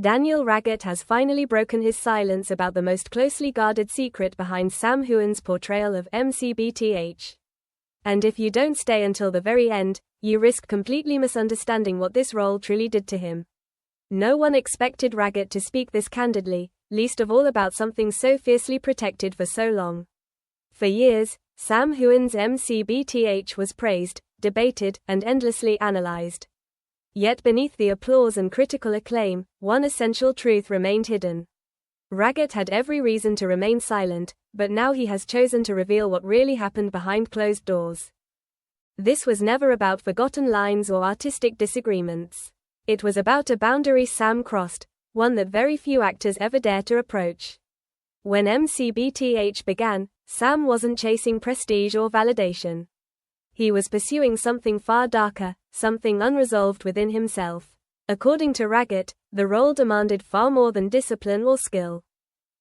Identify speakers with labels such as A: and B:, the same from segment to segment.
A: Daniel Raggett has finally broken his silence about the most closely guarded secret behind Sam Heughan's portrayal of MCBTH. And if you don't stay until the very end, you risk completely misunderstanding what this role truly did to him. No one expected Raggett to speak this candidly, least of all about something so fiercely protected for so long. For years, Sam Heughan's MCBTH was praised, debated, and endlessly analyzed. Yet beneath the applause and critical acclaim, one essential truth remained hidden. Raggett had every reason to remain silent, but now he has chosen to reveal what really happened behind closed doors. This was never about forgotten lines or artistic disagreements. It was about a boundary Sam crossed, one that very few actors ever dare to approach. When MCBTH began, Sam wasn't chasing prestige or validation. He was pursuing something far darker, something unresolved within himself. According to Raggett, the role demanded far more than discipline or skill.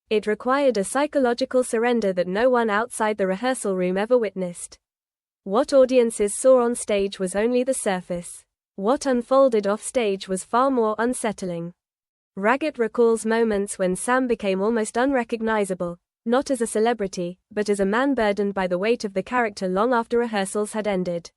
A: It required a psychological surrender that no one outside the rehearsal room ever witnessed. What audiences saw on stage was only the surface. What unfolded off stage was far more unsettling. Raggett recalls moments when Sam became almost unrecognizable, not as a celebrity, but as a man burdened by the weight of the character long after rehearsals had ended.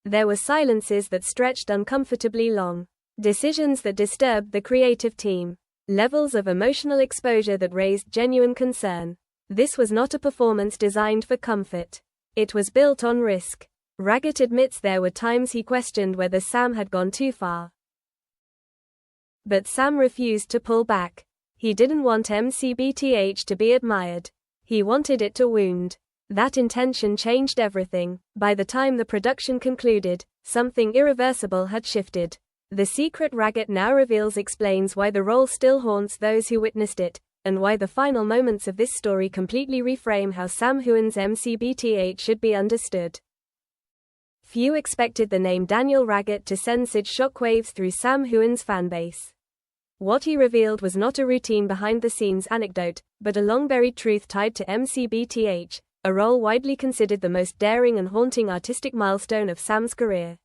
A: There were silences that stretched uncomfortably long, decisions that disturbed the creative team, levels of emotional exposure that raised genuine concern. This was not a performance designed for comfort. It was built on risk. Raggett admits there were times he questioned whether Sam had gone too far. But Sam refused to pull back. He didn't want MCBTH to be admired. He wanted it to wound. That intention changed everything. By the time the production concluded, something irreversible had shifted. The secret Raggett now reveals explains why the role still haunts those who witnessed it, and why the final moments of this story completely reframe how Sam Heughan's MCBTH should be understood. Few expected the name Daniel Raggett to send such shockwaves through Sam Heughan's fanbase. What he revealed was not a routine behind-the-scenes anecdote, but a long-buried truth tied to MCBTH, a role widely considered the most daring and haunting artistic milestone of Sam's career.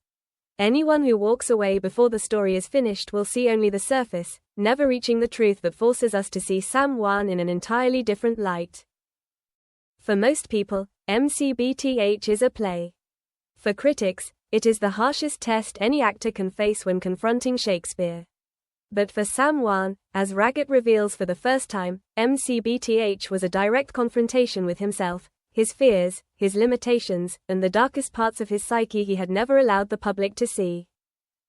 A: Anyone who walks away before the story is finished will see only the surface, never reaching the truth that forces us to see Sam Heughan in an entirely different light. For most people, MCBTH is a play. For critics, it is the harshest test any actor can face when confronting Shakespeare. But for Sam Heughan, as Raggett reveals for the first time, MCBTH was a direct confrontation with himself, his fears, his limitations, and the darkest parts of his psyche he had never allowed the public to see.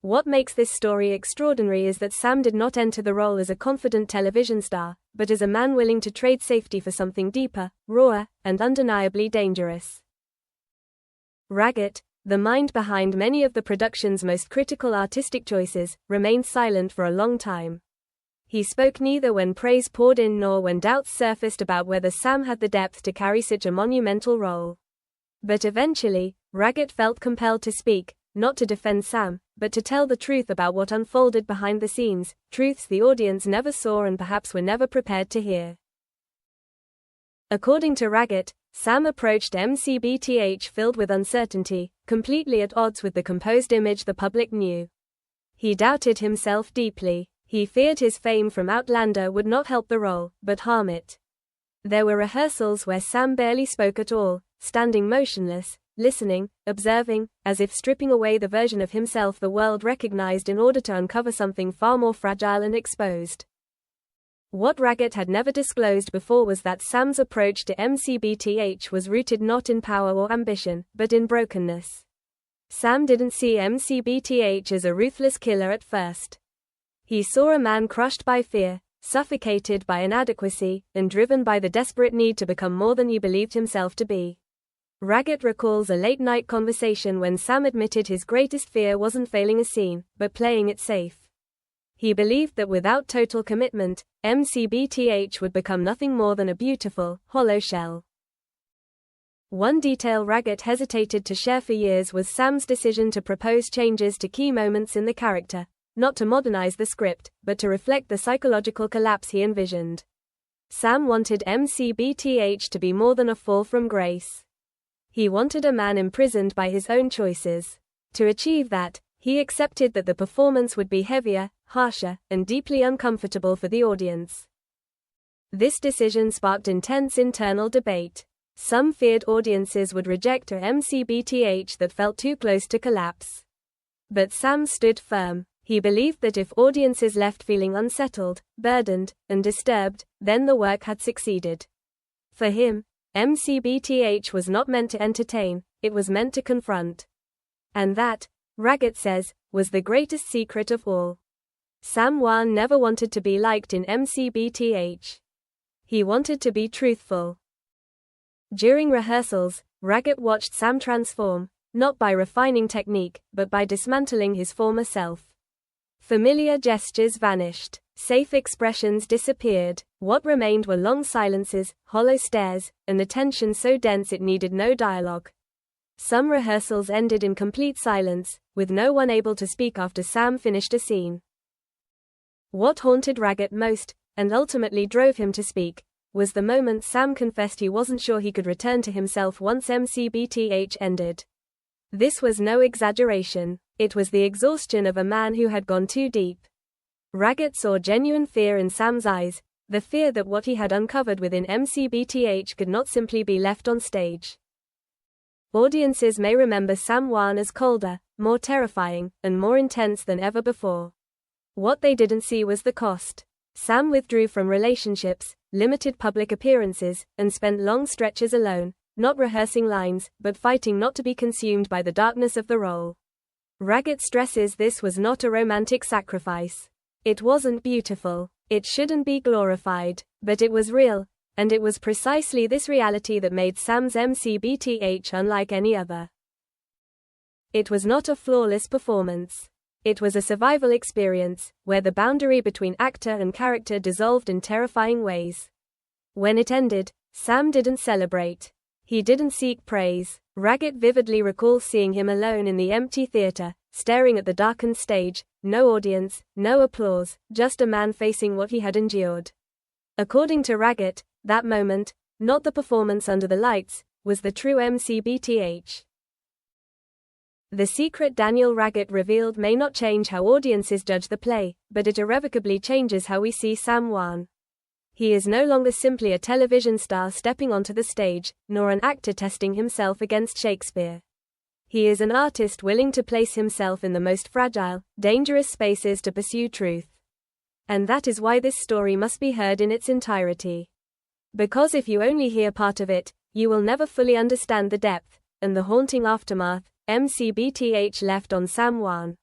A: What makes this story extraordinary is that Sam did not enter the role as a confident television star, but as a man willing to trade safety for something deeper, rawer, and undeniably dangerous. Raggett, the mind behind many of the production's most critical artistic choices, remained silent for a long time. He spoke neither when praise poured in nor when doubts surfaced about whether Sam had the depth to carry such a monumental role. But eventually, Raggett felt compelled to speak, not to defend Sam, but to tell the truth about what unfolded behind the scenes, truths the audience never saw and perhaps were never prepared to hear. According to Raggett, Sam approached MCBTH filled with uncertainty, completely at odds with the composed image the public knew. He doubted himself deeply. He feared his fame from Outlander would not help the role, but harm it. There were rehearsals where Sam barely spoke at all, standing motionless, listening, observing, as if stripping away the version of himself the world recognized in order to uncover something far more fragile and exposed. What Raggett had never disclosed before was that Sam's approach to MCBTH was rooted not in power or ambition, but in brokenness. Sam didn't see MCBTH as a ruthless killer at first. He saw a man crushed by fear, suffocated by inadequacy, and driven by the desperate need to become more than he believed himself to be. Raggett recalls a late-night conversation when Sam admitted his greatest fear wasn't failing a scene, but playing it safe. He believed that without total commitment, MCBTH would become nothing more than a beautiful, hollow shell. One detail Raggett hesitated to share for years was Sam's decision to propose changes to key moments in the character, not to modernize the script, but to reflect the psychological collapse he envisioned. Sam wanted MCBTH to be more than a fall from grace. He wanted a man imprisoned by his own choices. To achieve that, he accepted that the performance would be heavier, harsher, and deeply uncomfortable for the audience. This decision sparked intense internal debate. Some feared audiences would reject a MCBTH that felt too close to collapse. But Sam stood firm. He believed that if audiences left feeling unsettled, burdened, and disturbed, then the work had succeeded. For him, MCBTH was not meant to entertain, it was meant to confront. And that, Raggett says, was the greatest secret of all. Sam Heughan never wanted to be liked in MCBTH. He wanted to be truthful. During rehearsals, Raggett watched Sam transform, not by refining technique, but by dismantling his former self. Familiar gestures vanished. Safe expressions disappeared. What remained were long silences, hollow stares, and a tension so dense it needed no dialogue. Some rehearsals ended in complete silence, with no one able to speak after Sam finished a scene. What haunted Raggett most, and ultimately drove him to speak, was the moment Sam confessed he wasn't sure he could return to himself once MCBTH ended. This was no exaggeration. It was the exhaustion of a man who had gone too deep. Raggett saw genuine fear in Sam's eyes, the fear that what he had uncovered within MCBTH could not simply be left on stage. Audiences may remember Sam Heughan as colder, more terrifying, and more intense than ever before. What they didn't see was the cost. Sam withdrew from relationships, limited public appearances, and spent long stretches alone, not rehearsing lines, but fighting not to be consumed by the darkness of the role. Raggett stresses this was not a romantic sacrifice. It wasn't beautiful. It shouldn't be glorified, but it was real, and it was precisely this reality that made Sam's MCBTH unlike any other. It was not a flawless performance. It was a survival experience, where the boundary between actor and character dissolved in terrifying ways. When it ended, Sam didn't celebrate. He didn't seek praise. Raggett vividly recalls seeing him alone in the empty theater, staring at the darkened stage, no audience, no applause, just a man facing what he had endured. According to Raggett, that moment, not the performance under the lights, was the true MCBTH. The secret Daniel Raggett revealed may not change how audiences judge the play, but it irrevocably changes how we see Sam Heughan. He is no longer simply a television star stepping onto the stage, nor an actor testing himself against Shakespeare. He is an artist willing to place himself in the most fragile, dangerous spaces to pursue truth. And that is why this story must be heard in its entirety. Because if you only hear part of it, you will never fully understand the depth, and the haunting aftermath, MCBTH left on Sam Heughan.